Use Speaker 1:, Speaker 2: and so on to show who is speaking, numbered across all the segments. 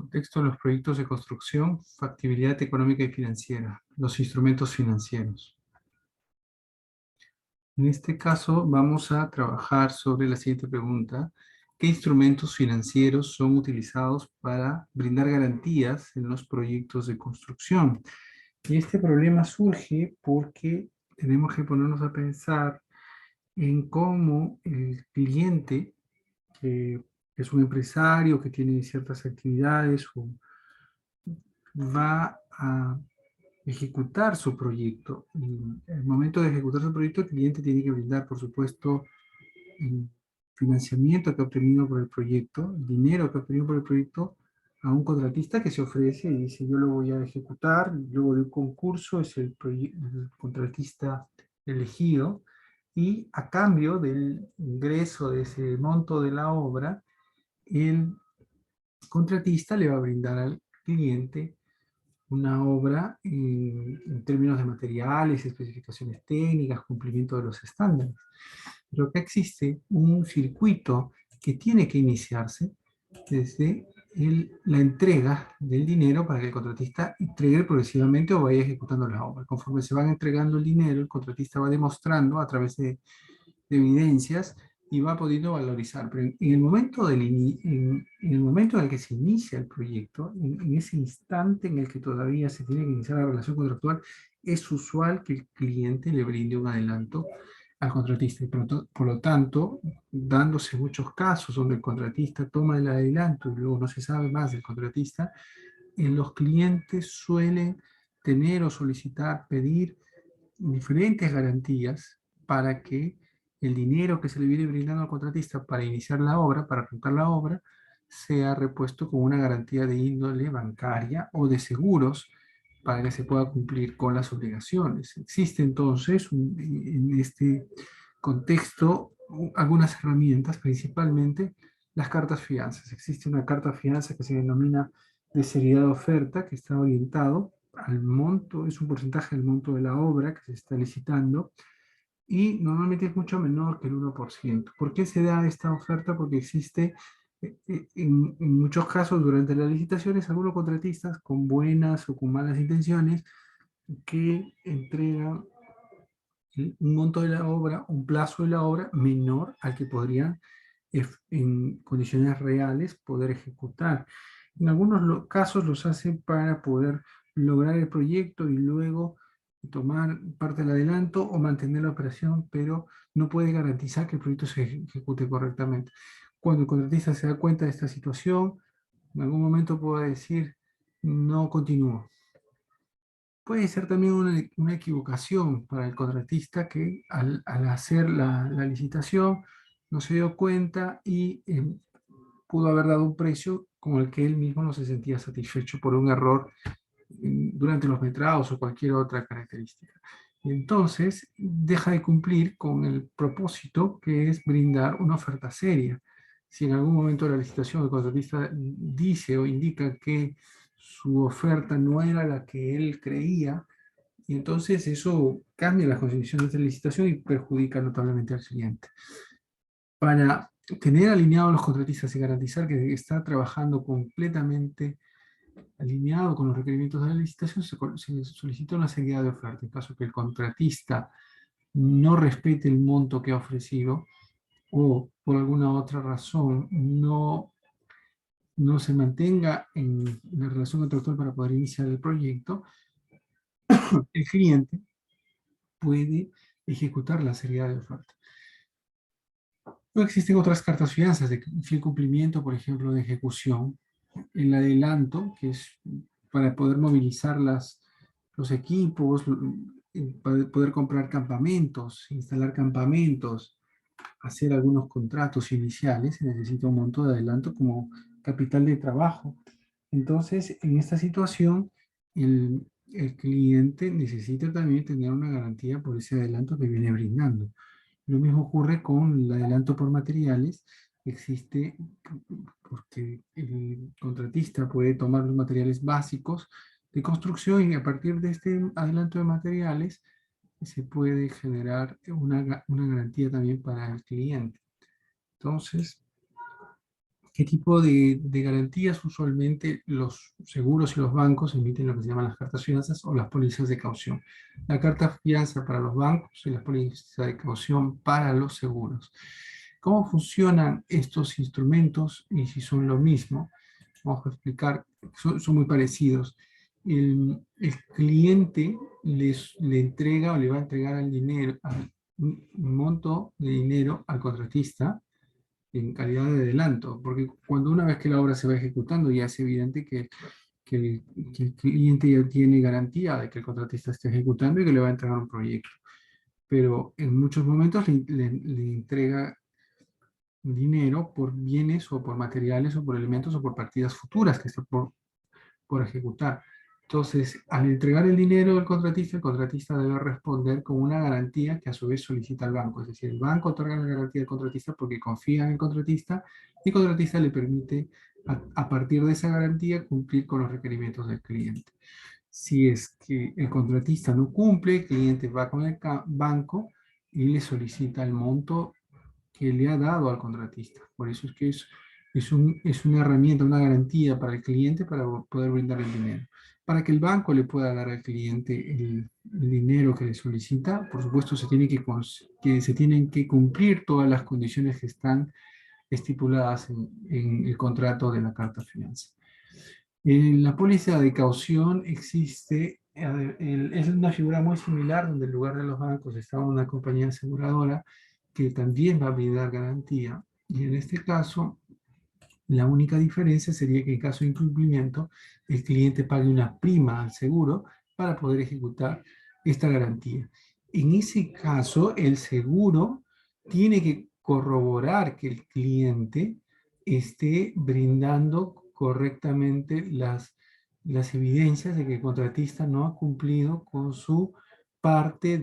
Speaker 1: contexto de los proyectos de construcción, factibilidad económica y financiera, los instrumentos financieros. En este caso vamos a trabajar sobre la siguiente pregunta. ¿Qué instrumentos financieros son utilizados para brindar garantías en los proyectos de construcción? Y este problema surge porque tenemos que ponernos a pensar en cómo el cliente, que es un empresario que tiene ciertas actividades o va a ejecutar su proyecto. En el momento de ejecutar su proyecto, el cliente tiene que brindar, por supuesto, el financiamiento que ha obtenido por el proyecto, el dinero que ha obtenido por el proyecto, a un contratista que se ofrece y dice, yo lo voy a ejecutar, luego de un concurso es el contratista elegido, y a cambio del ingreso de ese monto de la obra, el contratista le va a brindar al cliente una obra en términos de materiales, especificaciones técnicas, cumplimiento de los estándares. Pero acá existe un circuito que tiene que iniciarse desde la entrega del dinero para que el contratista entregue progresivamente o vaya ejecutando la obra. Conforme se van entregando el dinero, el contratista va demostrando a través de evidencias y va pudiendo valorizar. Pero en el momento, en el momento en el que se inicia el proyecto, en ese instante en el que todavía se tiene que iniciar la relación contractual, es usual que el cliente le brinde un adelanto al contratista. Y por lo tanto, dándose muchos casos donde el contratista toma el adelanto y luego no se sabe más del contratista, los clientes suelen tener o solicitar, pedir diferentes garantías para que el dinero que se le viene brindando al contratista para iniciar la obra, para arrancar la obra, sea repuesto con una garantía de índole bancaria o de seguros para que se pueda cumplir con las obligaciones. Existe entonces en este contexto algunas herramientas, principalmente las cartas fianzas. Existe una carta fianza que se denomina de seriedad de oferta, que está orientado al monto, es un porcentaje del monto de la obra que se está licitando, y normalmente es mucho menor que el 1%. ¿Por qué se da esta oferta? Porque existe en muchos casos durante las licitaciones algunos contratistas con buenas o con malas intenciones que entregan un monto de la obra, un plazo de la obra menor al que podrían en condiciones reales poder ejecutar. En algunos casos los hacen para poder lograr el proyecto y luego tomar parte del adelanto o mantener la operación, pero no puede garantizar que el proyecto se ejecute correctamente. Cuando el contratista se da cuenta de esta situación, en algún momento puede decir, no continúo. Puede ser también una equivocación para el contratista que al hacer la licitación no se dio cuenta y pudo haber dado un precio con el que él mismo no se sentía satisfecho por un error durante los metrados o cualquier otra característica. Entonces, deja de cumplir con el propósito que es brindar una oferta seria. Si en algún momento de la licitación el contratista dice o indica que su oferta no era la que él creía, y entonces eso cambia las condiciones de licitación y perjudica notablemente al cliente. Para tener alineados los contratistas y garantizar que está trabajando completamente alineado con los requerimientos de la licitación, se solicita una seguida de oferta. En caso que el contratista no respete el monto que ha ofrecido o por alguna otra razón no se mantenga en la relación contractual para poder iniciar el proyecto, el cliente puede ejecutar la seriedad de oferta. No existen otras cartas fianzas de fiel cumplimiento, por ejemplo, de ejecución. El adelanto, que es para poder movilizar los equipos, para poder comprar campamentos, instalar campamentos, hacer algunos contratos iniciales, se necesita un monto de adelanto como capital de trabajo. Entonces, en esta situación, el cliente necesita también tener una garantía por ese adelanto que viene brindando. Lo mismo ocurre con el adelanto por materiales. Existe porque el contratista puede tomar los materiales básicos de construcción y a partir de este adelanto de materiales se puede generar una garantía también para el cliente. Entonces, ¿Qué tipo de garantías? Usualmente los seguros y los bancos emiten lo que se llaman las cartas fianzas o las pólizas de caución. La carta fianza para los bancos y las pólizas de caución para los seguros. ¿Cómo funcionan estos instrumentos y si son lo mismo? Vamos a explicar, son muy parecidos. El cliente le entrega o le va a entregar el dinero, un monto de dinero al contratista en calidad de adelanto, porque cuando una vez que la obra se va ejecutando ya es evidente que que el cliente ya tiene garantía de que el contratista esté ejecutando y que le va a entregar un proyecto. Pero en muchos momentos le entrega dinero por bienes o por materiales o por elementos o por partidas futuras que esté por ejecutar. Entonces, al entregar el contratista debe responder con una garantía que a su vez solicita al banco. Es decir, el banco otorga la garantía al contratista porque confía en el contratista y el contratista le permite, a partir de esa garantía, cumplir con los requerimientos del cliente. Si es que el contratista no cumple, el cliente va con el banco y le solicita el monto que le ha dado al contratista. Por eso es que es una herramienta, una garantía para el cliente para poder brindar el dinero. Para que el banco le pueda dar al cliente el dinero que le solicita, por supuesto se tienen que cumplir todas las condiciones que están estipuladas en el contrato de la carta fianza. En la póliza de caución existe, es una figura muy similar donde en lugar de los bancos está una compañía aseguradora que también va a brindar garantía. Y en este caso, la única diferencia sería que en caso de incumplimiento, el cliente pague una prima al seguro para poder ejecutar esta garantía. En ese caso, el seguro tiene que corroborar que el cliente esté brindando correctamente las evidencias de que el contratista no ha cumplido con su parte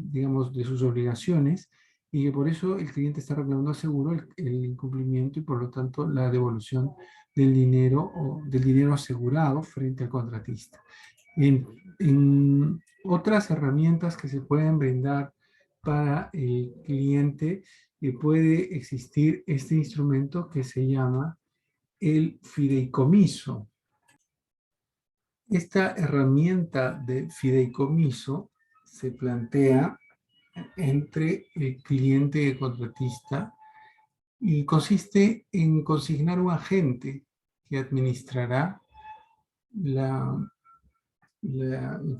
Speaker 1: digamos, de sus obligaciones y que por eso el cliente está reclamando al seguro el incumplimiento y por lo tanto la devolución del dinero o del dinero asegurado frente al contratista. En otras herramientas que se pueden brindar para el cliente, puede existir este instrumento que se llama el fideicomiso. Esta herramienta de fideicomiso se plantea entre el cliente y el contratista y consiste en consignar un agente que administrará el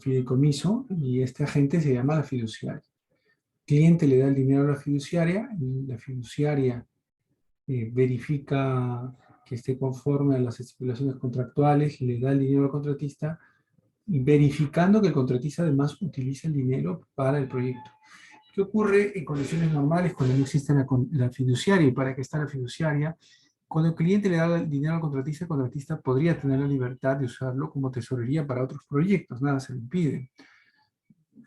Speaker 1: fideicomiso y este agente se llama la fiduciaria. El cliente le da el dinero a la fiduciaria y la fiduciaria verifica que esté conforme a las estipulaciones contractuales, le da el dinero al contratista y verificando que el contratista además utilice el dinero para el proyecto. ¿Qué ocurre en condiciones normales cuando no existe la fiduciaria? ¿Y para qué está la fiduciaria? Cuando el cliente le da el dinero al contratista, el contratista podría tener la libertad de usarlo como tesorería para otros proyectos, nada se le impide.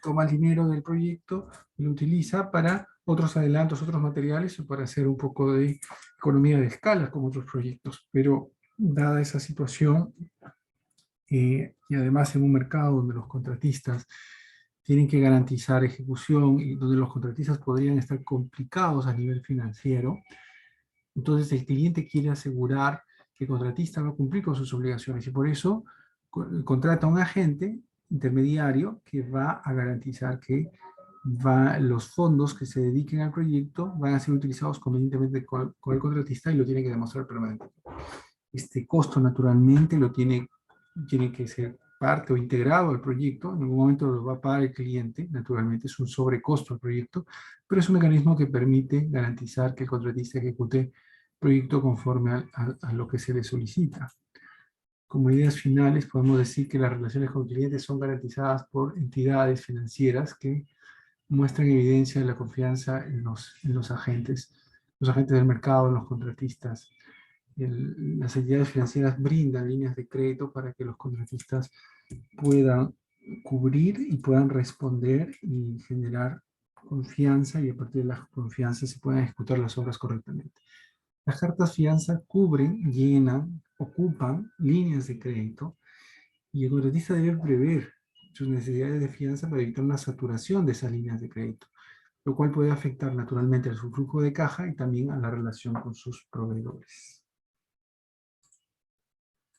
Speaker 1: Toma el dinero del proyecto y lo utiliza para otros adelantos, otros materiales o para hacer un poco de economía de escala como otros proyectos. Pero dada esa situación, y además en un mercado donde los contratistas tienen que garantizar ejecución y donde los contratistas podrían estar complicados a nivel financiero, entonces el cliente quiere asegurar que el contratista va a cumplir con sus obligaciones y por eso contrata a un agente intermediario que va a garantizar que los fondos que se dediquen al proyecto van a ser utilizados convenientemente con el contratista y lo tiene que demostrar permanentemente. Este costo naturalmente tiene que ser parte o integrado al proyecto, en algún momento lo va a pagar el cliente, naturalmente es un sobrecosto al proyecto, pero es un mecanismo que permite garantizar que el contratista ejecute el proyecto conforme a lo que se le solicita. Como ideas finales, podemos decir que las relaciones con clientes son garantizadas por entidades financieras que muestran evidencia de la confianza en los agentes del mercado, en los contratistas. Las entidades financieras brindan líneas de crédito para que los contratistas puedan cubrir y puedan responder y generar confianza y a partir de la confianza se puedan ejecutar las obras correctamente. Las cartas fianza cubren, llenan, ocupan líneas de crédito y el contratista debe prever sus necesidades de fianza para evitar una saturación de esas líneas de crédito. lo cual puede afectar naturalmente a su flujo de caja y también a la relación con sus proveedores.